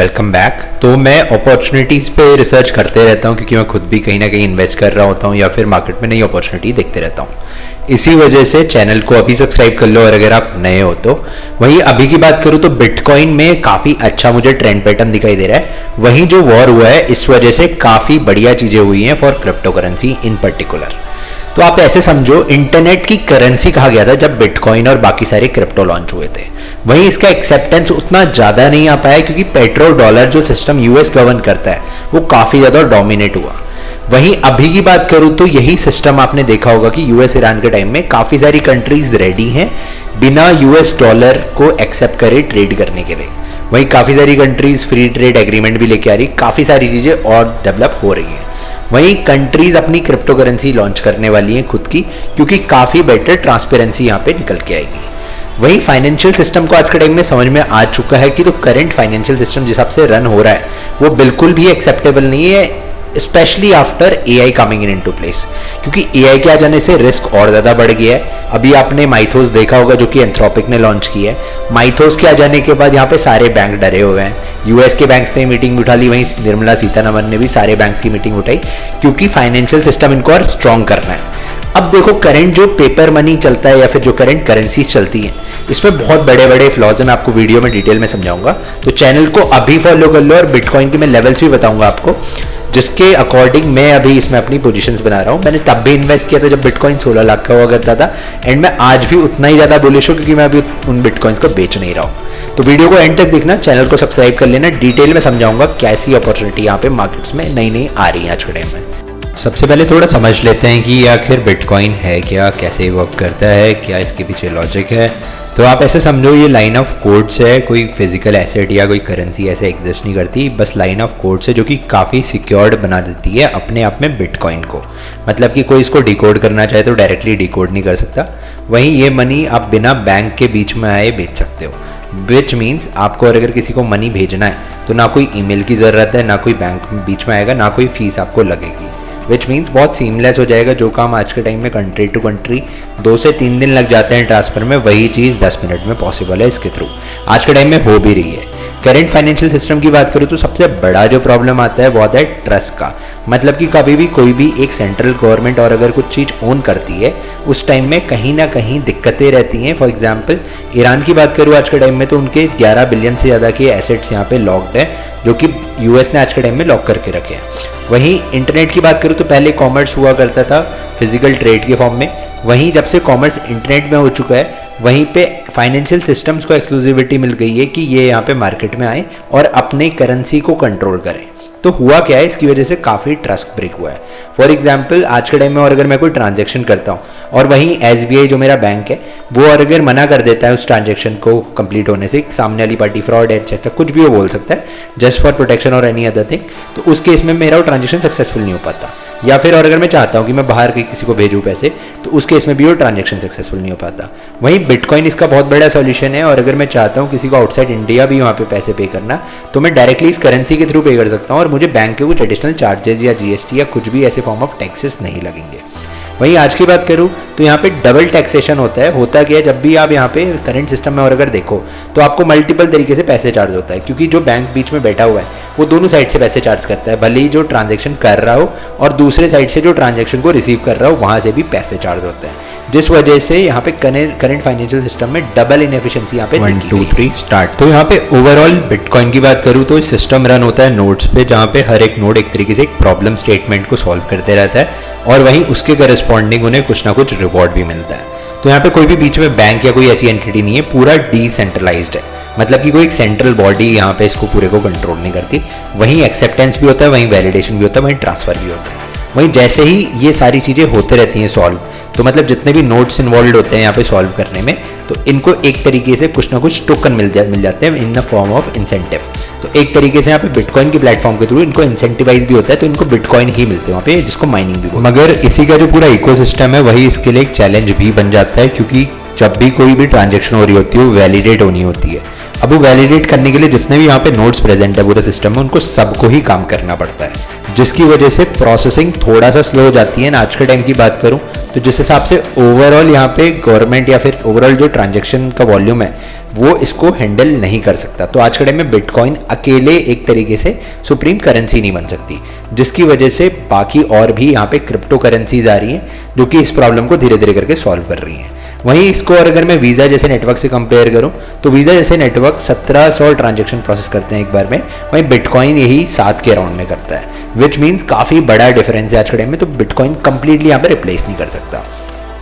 Welcome back. तो मैं opportunities पे रिसर्च करते रहता हूँ क्योंकि मैं खुद भी कहीं ना कहीं इन्वेस्ट कर रहा होता हूँ या फिर मार्केट में नई अपॉर्चुनिटी देखते रहता हूँ। इसी वजह से चैनल को अभी सब्सक्राइब कर लो और अगर आप नए हो तो। वहीं अभी की बात करूँ तो बिटकॉइन में काफ़ी अच्छा मुझे ट्रेंड पैटर्न दिखाई दे रहा है। वहीं जो वॉर हुआ है इस वजह से काफ़ी बढ़िया चीज़ें हुई हैं for crypto currency in particular. तो आप ऐसे समझो इंटरनेट की करेंसी कहा गया था जब बिटकॉइन और बाकी सारे क्रिप्टो लॉन्च हुए थे। वहीं इसका एक्सेप्टेंस उतना ज़्यादा नहीं आ पाया क्योंकि पेट्रो डॉलर जो सिस्टम यूएस गवर्न करता है वो काफ़ी ज़्यादा डोमिनेट हुआ। वहीं अभी की बात करूँ तो यही सिस्टम आपने देखा होगा कि यूएस ईरान के टाइम में काफ़ी सारी कंट्रीज रेडी हैं बिना यूएस डॉलर को एक्सेप्ट करे ट्रेड करने के लिए। वहीं काफ़ी सारी कंट्रीज फ्री ट्रेड एग्रीमेंट भी लेके आ रही, काफ़ी सारी चीज़ें और डेवलप हो रही हैं। वहीं कंट्रीज अपनी क्रिप्टो करेंसी लॉन्च करने वाली हैं खुद की क्योंकि काफ़ी बेटर ट्रांसपेरेंसी यहाँ पे निकल के आएगी। वहीं फाइनेंशियल सिस्टम को आज के टाइम में समझ में आ चुका है कि तो करंट फाइनेंशियल सिस्टम जिस हिसाब से रन हो रहा है वो बिल्कुल भी एक्सेप्टेबल नहीं है, specially after AI coming into place. क्योंकि एआई के आ जाने से रिस्क और ज़्यादा बढ़ गया है। अभी आपने माइथोस देखा होगा जो कि एंथ्रोपिक ने लॉन्च किया है। माइथोस के आ जाने के बाद यहाँ पे सारे बैंक डरे हुए हैं। यूएस के बैंक से मीटिंग उठा ली, वहीं निर्मला सीतारमण ने भी सारे बैंक्स की मीटिंग उठाई क्योंकि फाइनेंशियल सिस्टम इनको और स्ट्रॉन्ग करना है। अब देखो करंट जो पेपर मनी चलता है या फिर जो करंट करेंसीज चलती हैं इसमें बहुत बड़े बड़े फ्लॉज हैं। मैं आपको वीडियो में डिटेल में समझाऊंगा, तो चैनल को अभी फॉलो कर लो और बिटकॉइन के मैं लेवल्स भी बताऊंगा आपको जिसके अकॉर्डिंग मैं अभी इसमें अपनी पोजीशंस बना रहा हूँ। मैंने तब भी इन्वेस्ट किया था जब बिटकॉइन 16 लाख का हुआ करता था एंड मैं आज भी उतना ही ज़्यादा बुलिश हूँ क्योंकि मैं अभी उन बिटकॉइंस को बेच नहीं रहा हूँ। तो वीडियो को एंड तक देखना, चैनल को सब्सक्राइब कर लेना, डिटेल में समझाऊंगा कैसी अपॉर्चुनिटी यहाँ पे मार्केट्स में नई नई आ रही है आज के टाइम में। सबसे पहले थोड़ा समझ लेते हैं कि आखिर बिटकॉइन है क्या, कैसे वर्क करता है, क्या इसके पीछे लॉजिक है। तो आप ऐसे समझो ये लाइन ऑफ कोड्स है, कोई फिजिकल एसेट या कोई करेंसी ऐसे एग्जिस्ट नहीं करती, बस लाइन ऑफ कोड्स है जो कि काफ़ी सिक्योर्ड बना देती है अपने आप में बिटकॉइन को। मतलब कि कोई इसको डिकोड करना चाहे तो डायरेक्टली डिकोड नहीं कर सकता। वहीं ये मनी आप बिना बैंक के बीच में आए भेज सकते हो, विच मीन्स आपको अगर किसी को मनी भेजना है तो ना कोई ईमेल की ज़रूरत है, ना कोई बैंक बीच में आएगा, ना कोई फीस आपको लगेगी। विच मीन्स बहुत सीमलेस हो जाएगा। जो काम आज के टाइम में कंट्री टू कंट्री 2 से 3 दिन लग जाते हैं ट्रांसफर में, वही चीज़ 10 मिनट में पॉसिबल है इसके थ्रू। आज के टाइम में हो भी रही है। करंट फाइनेंशियल सिस्टम की बात करूँ तो सबसे बड़ा जो प्रॉब्लम आता है वो आता है ट्रस्ट का। मतलब कि कभी भी कोई भी एक सेंट्रल गवर्नमेंट और अगर कुछ चीज़ ओन करती है उस टाइम में कहीं ना कहीं दिक्कतें रहती हैं। फॉर एग्जांपल ईरान की बात करूँ आज के टाइम में तो उनके 11 बिलियन से ज़्यादा के एसेट्स यहाँ पे लॉक्ड है जो कि यूएस ने आज के टाइम में लॉक करके रखे हैं। वहीं इंटरनेट की बात करूँ तो पहले कॉमर्स हुआ करता था फिजिकल ट्रेड के फॉर्म में, वहीं जब से कॉमर्स इंटरनेट में हो चुका है वहीं पे फाइनेंशियल सिस्टम्स को एक्सक्लूसिविटी मिल गई है कि ये यहाँ पे मार्केट में आए और अपने करेंसी को कंट्रोल करें। तो हुआ क्या है, इसकी वजह से काफ़ी ट्रस्ट ब्रेक हुआ है। फॉर एग्जांपल आज के टाइम में और अगर मैं कोई ट्रांजैक्शन करता हूँ और वहीं एसबीआई जो मेरा बैंक है वो और अगर मना कर देता है उस ट्रांजैक्शन को कंप्लीट होने से, सामने वाली पार्टी फ्रॉड एटसेट्रा कुछ भी वो बोल सकता है जस्ट फॉर प्रोटेक्शन और एनी अदर थिंग, तो उस केस में मेरा वो ट्रांजैक्शन सक्सेसफुल नहीं हो पाता। या फिर और अगर मैं चाहता हूँ कि मैं बाहर किसी को भेजूँ पैसे तो उस केस में भी वो ट्रांजैक्शन सक्सेसफुल नहीं हो पाता। वहीं बिटकॉइन इसका बहुत बड़ा सॉल्यूशन है और अगर मैं चाहता हूँ किसी को आउटसाइड इंडिया भी वहाँ पे पैसे पे करना तो मैं डायरेक्टली इस करेंसी के थ्रू पे कर सकता हूँ और मुझे बैंक के कुछ एडिशनल चार्जेस या जीएसटी या कुछ भी ऐसे फॉर्म ऑफ टैक्सेस नहीं लगेंगे। वहीं आज की बात करूँ तो यहाँ पे डबल टैक्सेशन होता है। होता क्या है, जब भी आप यहाँ पे करंट सिस्टम में और अगर देखो तो आपको मल्टीपल तरीके से पैसे चार्ज होता है क्योंकि जो बैंक बीच में बैठा हुआ है वो दोनों साइड से पैसे चार्ज करता है, भले ही जो ट्रांजैक्शन कर रहा हो और दूसरे साइड से जो ट्रांजैक्शन को रिसीव कर रहा हो वहाँ से भी पैसे चार्ज होते हैं, जिस वजह से यहाँ पे करंट फाइनेंशियल सिस्टम में डबल इनएफिशिएंसी यहाँ पे 1 2 3 स्टार्ट। तो यहाँ पे ओवरऑल बिटकॉइन की बात करूँ तो इस सिस्टम रन होता है नोड्स पे, जहाँ पे हर एक नोड एक तरीके से एक प्रॉब्लम स्टेटमेंट को सॉल्व करते रहता है और वहीं उसके करस्पॉन्डिंग उन्हें कुछ ना कुछ रिवॉर्ड भी मिलता है। तो यहाँ पे कोई भी बीच में बैंक या कोई ऐसी एंटिटी नहीं है, पूरा डिसेंट्रलाइज्ड है। मतलब कि कोई एक सेंट्रल बॉडी यहाँ पे इसको पूरे को कंट्रोल नहीं करती। वहीं एक्सेप्टेंस भी होता है, वहीं वैलिडेशन भी होता है, वहीं ट्रांसफर भी होता है। वहीं जैसे ही ये सारी चीज़ें होते रहती हैं सॉल्व, तो मतलब जितने भी नोड्स इन्वॉल्व होते हैं यहाँ पे सॉल्व करने में, तो इनको एक तरीके से कुछ ना कुछ टोकन मिल जाते हैं in the form of incentive. तो एक तरीके से यहाँ पे बिटकॉइन की प्लेटफॉर्म के थ्रू इनको इंसेंटिवाइज भी होता है, तो इनको बिटकॉइन ही मिलते हैं वहाँ पे, जिसको माइनिंग भी बोलते हैं। मगर इसी का जो पूरा इकोसिस्टम है वही इसके लिए एक चैलेंज भी बन जाता है क्योंकि जब भी कोई भी ट्रांजेक्शन हो रही होती है वो वैलिडेट होनी होती है। अब वो वैलिडेट करने के लिए जितने भी यहाँ पे नोड्स प्रेजेंट है पूरे सिस्टम में उनको सबको ही काम करना पड़ता है, जिसकी वजह से प्रोसेसिंग थोड़ा सा स्लो हो जाती है। आज के टाइम की बात करूँ तो जिस हिसाब से ओवरऑल यहाँ पे गवर्नमेंट या फिर ओवरऑल जो ट्रांजैक्शन का वॉल्यूम है वो इसको हैंडल नहीं कर सकता। तो आज के टाइम में बिटकॉइन अकेले एक तरीके से सुप्रीम करेंसी नहीं बन सकती, जिसकी वजह से बाकी और भी यहाँ पे क्रिप्टो करेंसीज आ रही हैं जो कि इस प्रॉब्लम को धीरे धीरे करके सॉल्व कर रही हैं। वहीं इसको और अगर मैं वीज़ा जैसे नेटवर्क से कंपेयर करूं तो वीज़ा जैसे नेटवर्क 1700 ट्रांजैक्शन प्रोसेस करते हैं एक बार में, वहीं बिटकॉइन यही 7 के राउंड में करता है, विच मीन्स काफ़ी बड़ा डिफरेंस है आज के टाइम में। तो बिटकॉइन कंप्लीटली यहाँ पे रिप्लेस नहीं कर सकता।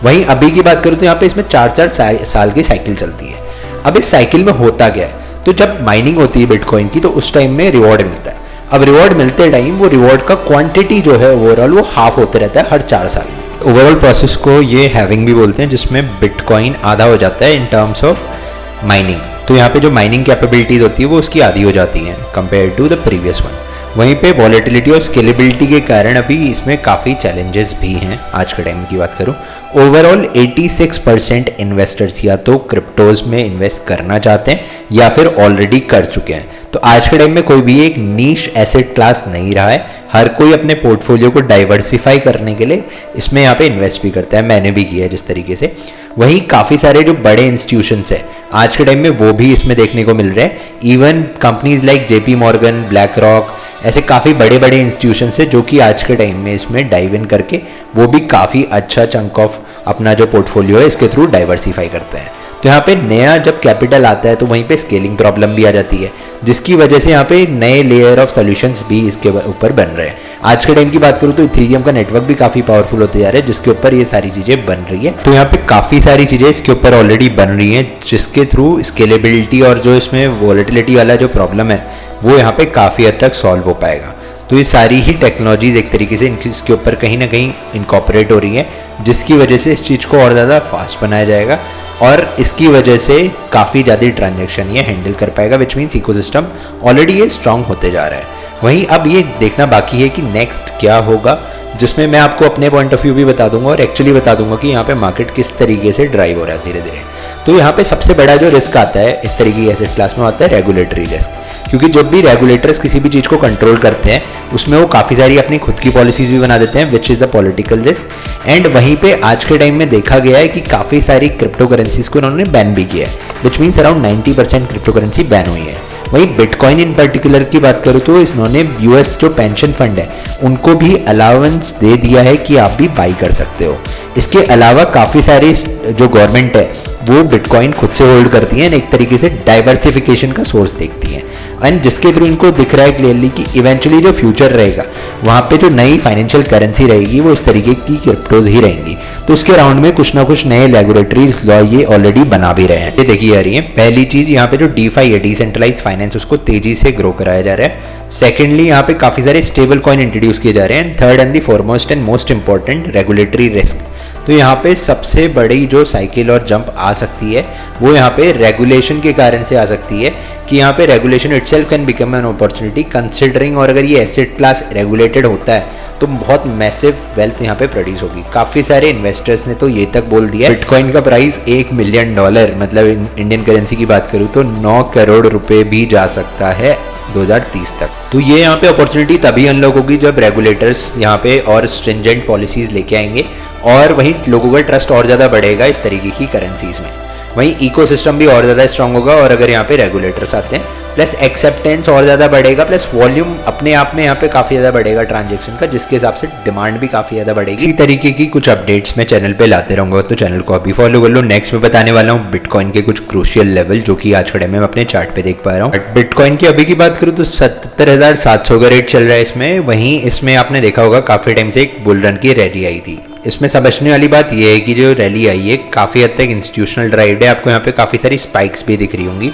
वहीं अभी की बात करूँ तो यहाँ पे इसमें 4-4 साल की साइकिल चलती है। अब इस साइकिल में होता क्या है, तो जब माइनिंग होती है बिटकॉइन की तो उस टाइम में रिवॉर्ड मिलता है। अब रिवॉर्ड मिलते टाइम वो रिवॉर्ड का क्वांटिटी जो है ओवरऑल वो हाफ होते रहता है हर 4 साल में। ओवरऑल प्रोसेस को ये हैविंग भी बोलते हैं, जिसमें बिटकॉइन आधा हो जाता है इन टर्म्स ऑफ माइनिंग। तो यहाँ पे जो माइनिंग कैपेबिलिटीज होती है वो उसकी आधी हो जाती हैं compare to the previous one. वहीं पे वॉलेटिलिटी और स्केलेबिलिटी के कारण अभी इसमें काफ़ी चैलेंजेस भी हैं। आज के टाइम की बात करूँ, ओवरऑल 86% इन्वेस्टर्स या तो क्रिप्टोज में इन्वेस्ट करना चाहते हैं या फिर ऑलरेडी कर चुके हैं। तो आज के टाइम में कोई भी एक नीश एसेट क्लास नहीं रहा है, हर कोई अपने पोर्टफोलियो को डाइवर्सिफाई करने के लिए इसमें यहाँ पे इन्वेस्ट भी करता है, मैंने भी किया है जिस तरीके से। वहीं काफ़ी सारे जो बड़े इंस्टीट्यूशंस हैं आज के टाइम में वो भी इसमें देखने को मिल रहे हैं। Even companies like JP Morgan, black rock, ऐसे काफ़ी बड़े बड़े इंस्टीट्यूशंस हैं जो कि आज के टाइम में इसमें डाइव इन करके वो भी काफ़ी अच्छा चंक ऑफ अपना जो पोर्टफोलियो है इसके थ्रू डाइवर्सिफाई करते हैं। तो यहाँ पे नया जब कैपिटल आता है तो वहीं पे स्केलिंग प्रॉब्लम भी आ जाती है, जिसकी वजह से यहाँ पे नए लेयर ऑफ सॉल्यूशंस भी इसके ऊपर बन रहे हैं। आज के टाइम की बात करूँ तो इथेरियम का नेटवर्क भी काफ़ी पावरफुल होते जा रहे हैं, जिसके ऊपर ये सारी चीज़ें बन रही है। तो यहाँ पे काफ़ी सारी चीज़ें इसके ऊपर ऑलरेडी बन रही हैं, जिसके थ्रू स्केलेबिलिटी और जो इसमें वॉलेटिलिटी वाला जो प्रॉब्लम है वो यहाँ पे काफ़ी हद तक सॉल्व हो पाएगा। तो ये सारी ही टेक्नोलॉजीज एक तरीके से इसके ऊपर कहीं ना कहीं इनकॉर्पोरेट हो रही हैं, जिसकी वजह से इस चीज़ को और ज़्यादा फास्ट बनाया जाएगा और इसकी वजह से काफ़ी ज़्यादा ट्रांजैक्शन ये हैंडल कर पाएगा, विच मीन्स इकोसिस्टम ऑलरेडी ये स्ट्रांग होते जा रहा है। वहीं अब ये देखना बाकी है कि नेक्स्ट क्या होगा, जिसमें मैं आपको अपने पॉइंट ऑफ व्यू भी बता दूंगा और एक्चुअली बता दूंगा कि यहाँ पे मार्केट किस तरीके से ड्राइव हो रहा है धीरे धीरे। तो यहाँ पे सबसे बड़ा जो रिस्क आता है इस तरीके की एसेट क्लास में आता है रेगुलेटरी रिस्क, क्योंकि जब भी रेगुलेटर्स किसी भी चीज़ को कंट्रोल करते हैं उसमें वो काफ़ी सारी अपनी खुद की पॉलिसीज़ भी बना देते हैं, which is a political risk. And वहीं पे आज के टाइम में देखा गया है कि काफ़ी सारी क्रिप्टो करेंसीज को उन्होंने बैन भी किया है, which means around 90% crypto currency ban हुई है। वहीं बिटकॉइन इन पर्टिकुलर की बात करूँ तो इन्होंने US जो पेंशन फंड है उनको भी अलाउंस दे दिया है कि आप भी बाई कर सकते हो। इसके अलावा काफ़ी सारी जो गवर्नमेंट है वो बिटकॉइन खुद से होल्ड करती हैं, एक तरीके से डाइवर्सिफिकेशन का सोर्स देखती हैं, एंड जिसके थ्रू इनको दिख रहा है क्लियरली कि इवेंचुअली जो फ्यूचर रहेगा वहाँ पे जो नई फाइनेंशियल करेंसी रहेगी वो इस तरीके की क्रिप्टोज ही रहेंगी। तो उसके राउंड में कुछ ना कुछ नए रेगुलेटरी लॉ ये ऑलरेडी बना भी रहे हैं। ये देखिए आ रही है पहली चीज़, यहाँ पे जो DeFi है डिसेंट्रलाइज फाइनेंस उसको तेजी से ग्रो कराया जा रहा है। सेकेंडली यहाँ पे काफ़ी सारे स्टेबल कॉइन इंट्रोड्यूस किए जा रहे हैं। Third and the foremost and most important regulatory risk. तो यहाँ पे सबसे बड़ी जो साइकिल और जंप आ सकती है वो यहाँ पे रेगुलेशन के कारण से आ सकती है कि यहाँ पे regulation itself can become an opportunity considering, और अगर ये एसेट क्लास रेगुलेटेड होता है तो बहुत मैसिव वेल्थ यहाँ पे प्रोड्यूस होगी। काफ़ी सारे इन्वेस्टर्स ने तो ये तक बोल दिया बिटकॉइन का प्राइस $1 मिलियन, मतलब इंडियन करेंसी की बात करूँ तो 9 करोड़ रुपए भी जा सकता है 2030 तक। तो ये यहाँ पे अपॉर्चुनिटी तभी अनलॉक होगी जब रेगुलेटर्स यहाँ पे और स्ट्रिंजेंट पॉलिसीज लेके आएंगे और वहीं लोगों का ट्रस्ट और ज़्यादा बढ़ेगा इस तरीके की करेंसीज में। वहीं इकोसिस्टम भी और ज़्यादा स्ट्रांग होगा और अगर यहाँ पे रेगुलेटर्स आते हैं प्लस एक्सेप्टेंस और ज़्यादा बढ़ेगा, प्लस वॉल्यूम अपने आप में यहाँ पे काफ़ी ज़्यादा बढ़ेगा ट्रांजेक्शन का, जिसके हिसाब से डिमांड भी काफ़ी ज़्यादा बढ़ेगी। इसी तरीके की कुछ अपडेट्स मैं चैनल पे लाते रहूँगा, तो चैनल को अभी फॉलो कर लो। नेक्स्ट में बताने वाला हूँ बिटकॉइन के कुछ क्रूशियल लेवल जो कि आज के टाइम में अपने चार्ट पे देख पा रहा हूँ। बिटकॉइन की अभी की बात करूँ तो 77,700 का रेट चल रहा है इसमें। वहीं इसमें आपने देखा होगा काफ़ी टाइम से एक बुल रन की रैली आई थी। इसमें समझने वाली बात यह है कि जो रैली आई है काफ़ी हद तक इंस्टीट्यूशनल ड्राइव है। आपको यहाँ पे काफ़ी सारी स्पाइक्स भी दिख रही होंगी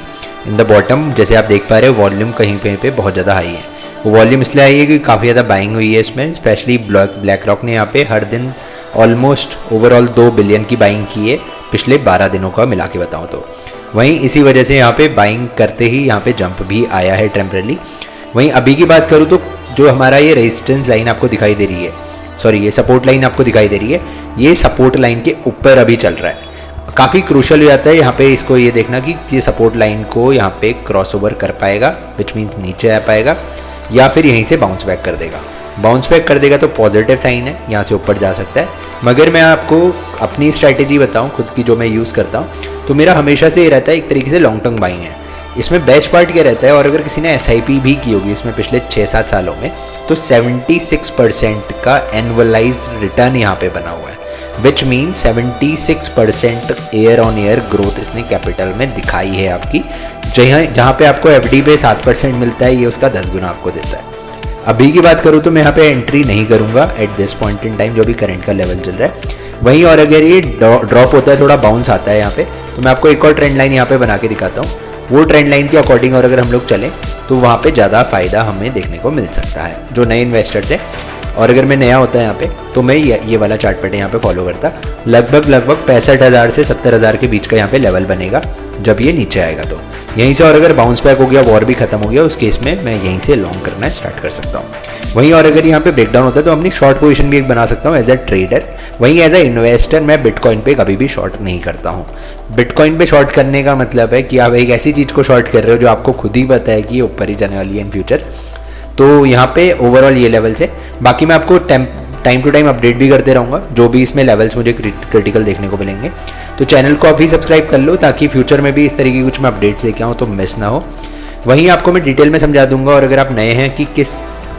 इन द बॉटम, जैसे आप देख पा रहे हो वॉल्यूम कहीं पे बहुत ज़्यादा हाई है। वो वॉल्यूम इसलिए आई है कि काफ़ी ज़्यादा बाइंग हुई है इसमें, स्पेशली ब्लैक रॉक ने यहाँ पे हर दिन ऑलमोस्ट ओवरऑल 2 बिलियन की बाइंग की है पिछले 12 दिनों का मिला के बताऊँ तो। वहीं इसी वजह से यहाँ पे बाइंग करते ही यहाँ पे जंप भी आया है टेम्परली। वहीं अभी की बात करूँ तो जो हमारा ये रेजिस्टेंस लाइन आपको दिखाई दे रही है, सॉरी ये सपोर्ट लाइन आपको दिखाई दे रही है, ये सपोर्ट लाइन के ऊपर अभी चल रहा है। काफ़ी क्रूशल हो जाता है यहाँ पे इसको ये देखना कि ये सपोर्ट लाइन को यहाँ पे क्रॉस ओवर कर पाएगा, विच मीन्स नीचे आ पाएगा या फिर यहीं से बाउंस बैक कर देगा। बाउंस बैक कर देगा तो पॉजिटिव साइन है, यहाँ से ऊपर जा सकता है। मगर मैं आपको अपनी स्ट्रैटेजी बताऊँ खुद की जो मैं यूज़ करता हूँ, तो मेरा हमेशा से ये रहता है एक तरीके से लॉन्ग टर्म बाइंग है। इसमें बेस्ट पार्ट क्या रहता है, और अगर किसी ने SIP भी की होगी इसमें पिछले 6-7 सालों में, तो 76% का एनुअलाइज्ड रिटर्न यहाँ पे बना हुआ है, which mean 76% year on year growth इसने कैपिटल में दिखाई है आपकी। जहाँ पे आपको FD पे 7% मिलता है, ये उसका 10 गुना आपको देता है। अभी की बात करूँ तो मैं यहाँ पे एंट्री नहीं करूँगा at this point in time, जो भी करंट का लेवल चल रहा है। वहीं और अगर ये ड्रॉप होता है, थोड़ा बाउंस आता है यहाँ पे, तो मैं आपको एक और ट्रेंड लाइन यहाँ पे बना के दिखाता हूँ। वो ट्रेंड लाइन के अकॉर्डिंग और अगर हम लोग चलें तो वहाँ पे ज़्यादा फायदा हमें देखने को मिल सकता है जो नए इन्वेस्टर्स हैं। और अगर मैं नया होता है यहाँ पे, तो मैं ये वाला चार्ट पैटर्न यहाँ पे फॉलो करता। लगभग 65,000 से 70,000 के बीच का यहाँ पे लेवल बनेगा जब ये नीचे आएगा। तो यहीं से और अगर बाउंस बैक हो गया, वॉर भी खत्म हो गया, उस केस में मैं यहीं से लॉन्ग करना स्टार्ट कर सकता हूँ। वहीं और अगर यहाँ पे ब्रेकडाउन होता है तो अपनी शॉर्ट पोजीशन भी एक बना सकता हूँ एज अ ट्रेडर। वहीं एज अ इन्वेस्टर मैं बिटकॉइन पे कभी भी शॉर्ट नहीं करता हूँ। बिटकॉइन पे शॉर्ट करने का मतलब है कि आप एक ऐसी चीज़ को शॉर्ट कर रहे हो जो आपको खुद ही पता है कि ये ऊपर ही जाने वाली है इन फ्यूचर। तो यहाँ पे ओवरऑल ये लेवल्स है। बाकी मैं आपको टाइम टू टाइम अपडेट भी करते रहूँगा जो भी इसमें लेवल्स मुझे क्रिटिकल देखने को मिलेंगे। तो चैनल को अभी सब्सक्राइब कर लो ताकि फ्यूचर में भी इस तरीके की कुछ मैं अपडेट्स लेके आऊँ तो मिस ना हो। वहीं आपको मैं डिटेल में समझा दूंगा, और अगर आप नए हैं कि किस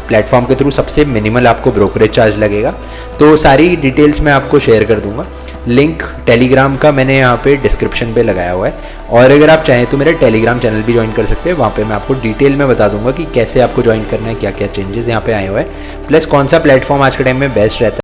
प्लेटफॉर्म के थ्रू सबसे मिनिमल आपको ब्रोकरेज चार्ज लगेगा, तो सारी डिटेल्स मैं आपको शेयर कर दूंगा। लिंक टेलीग्राम का मैंने यहाँ पे डिस्क्रिप्शन पे लगाया हुआ है, और अगर आप चाहें तो मेरा टेलीग्राम चैनल भी ज्वाइन कर सकते हैं। वहाँ पे मैं आपको डिटेल में बता दूंगा कि कैसे आपको ज्वाइन करना है, क्या क्या चेंजेस यहाँ पे आए हुए हैं, प्लस कौन सा प्लेटफॉर्म आज के टाइम में बेस्ट रहता है।